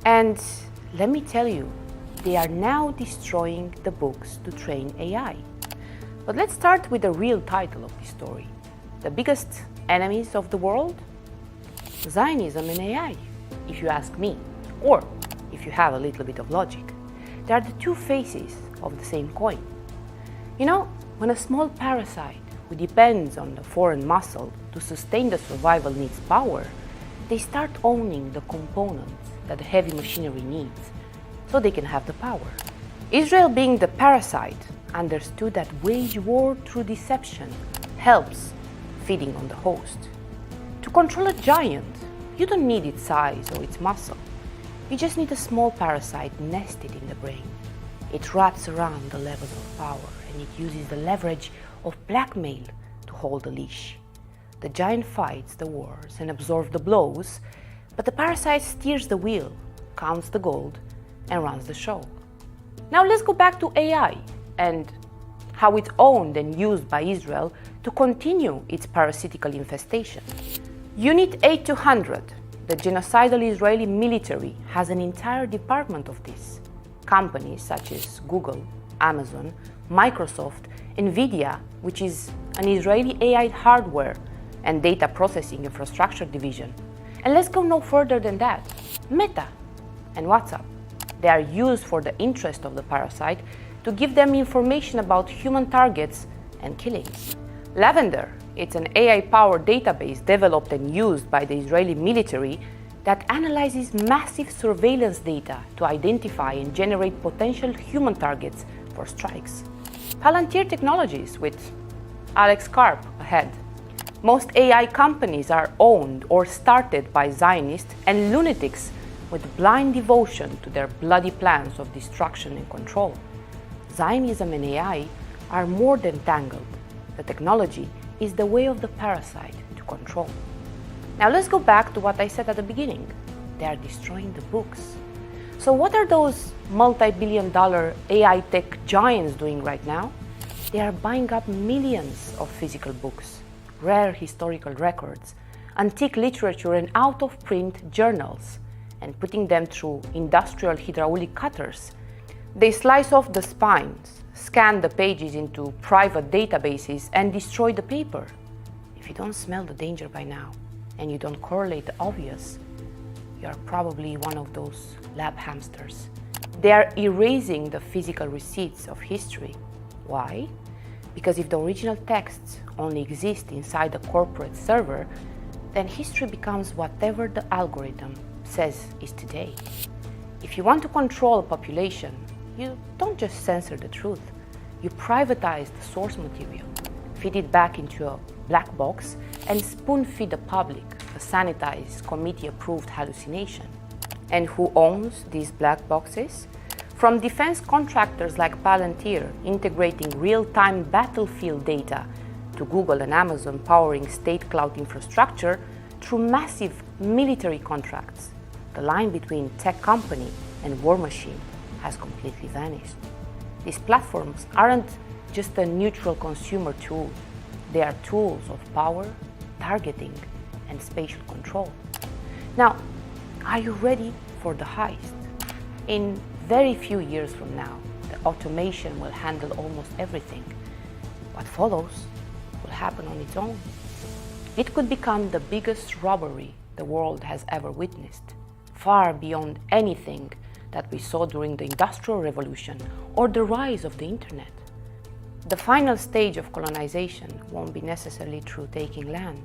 And let me tell you, they are now destroying the books to train AI. But let's start with the real title of this story. The biggest enemies of the world? Zionism and AI, if you ask me, or if you have a little bit of logic. They are the two faces of the same coin. You know, when a small parasite who depends on the foreign muscle to sustain the survival needs power, they start owning the components that the heavy machinery needs so they can have the power. Israel, being the parasite, understood that wage war through deception helps feeding on the host. To control a giant, you don't need its size or its muscle. You just need a small parasite nested in the brain. It wraps around the levels of power and it uses the leverage of blackmail to hold the leash. The giant fights the wars and absorbs the blows, but the parasite steers the wheel, counts the gold, and runs the show. Now let's go back to AI and how it's owned and used by Israel to continue its parasitical infestation. Unit 8200, the genocidal Israeli military, has an entire department of this. Companies such as Google, Amazon, Microsoft, Nvidia, which is an Israeli AI hardware and data processing infrastructure division. And let's go no further than that. Meta and WhatsApp. They are used for the interest of the parasite to give them information about human targets and killings. Lavender, it's an AI-powered database developed and used by the Israeli military that analyzes massive surveillance data to identify and generate potential human targets for strikes. Palantir Technologies, with Alex Karp ahead. Most AI companies are owned or started by Zionists and lunatics with blind devotion to their bloody plans of destruction and control. Zionism and AI are more than tangled. The technology is the way of the parasite to control. Now let's go back to what I said at the beginning. They are destroying the books. So what are those multi-billion-dollar AI tech giants doing right now? They are buying up millions of physical books, rare historical records, antique literature and out-of-print journals, and putting them through industrial hydraulic cutters. They slice off the spines, scan the pages into private databases, and destroy the paper. If you don't smell the danger by now, and you don't correlate the obvious, you are probably one of those lab hamsters. They are erasing the physical receipts of history. Why? Because if the original texts only exist inside the corporate server, then history becomes whatever the algorithm says is today. If you want to control a population, you don't just censor the truth. You privatize the source material, feed it back into a black box, and spoon-feed the public a sanitized, committee-approved hallucination. And who owns these black boxes? From defense contractors like Palantir integrating real-time battlefield data to Google and Amazon powering state cloud infrastructure through massive military contracts, the line between tech company and war machine has completely vanished. These platforms aren't just a neutral consumer tool. They are tools of power, targeting, and spatial control. Now, are you ready for the heist? In very few years from now, the automation will handle almost everything. What follows will happen on its own. It could become the biggest robbery the world has ever witnessed, far beyond anything that we saw during the Industrial Revolution or the rise of the Internet. The final stage of colonization won't be necessarily through taking land.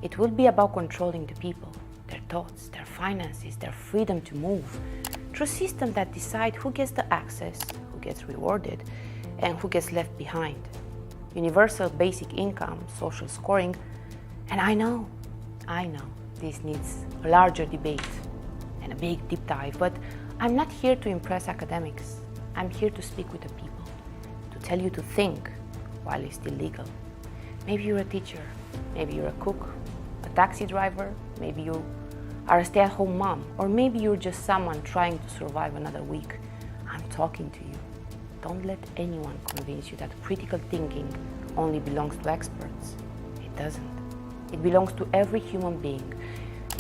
It will be about controlling the people, their thoughts, their finances, their freedom to move, through systems that decide who gets the access, who gets rewarded, and who gets left behind. Universal basic income, social scoring, and I know, this needs a larger debate and a big deep dive, but I'm not here to impress academics. I'm here to speak with the people, to tell you to think while it's still legal. Maybe you're a teacher, maybe you're a cook, a taxi driver, maybe you are a stay-at-home mom, or maybe you're just someone trying to survive another week. I'm talking to you. Don't let anyone convince you that critical thinking only belongs to experts. It doesn't. It belongs to every human being.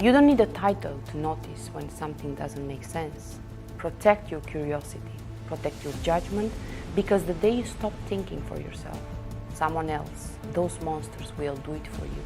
You don't need a title to notice when something doesn't make sense. Protect your curiosity, protect your judgment, because the day you stop thinking for yourself, someone else, those monsters will do it for you.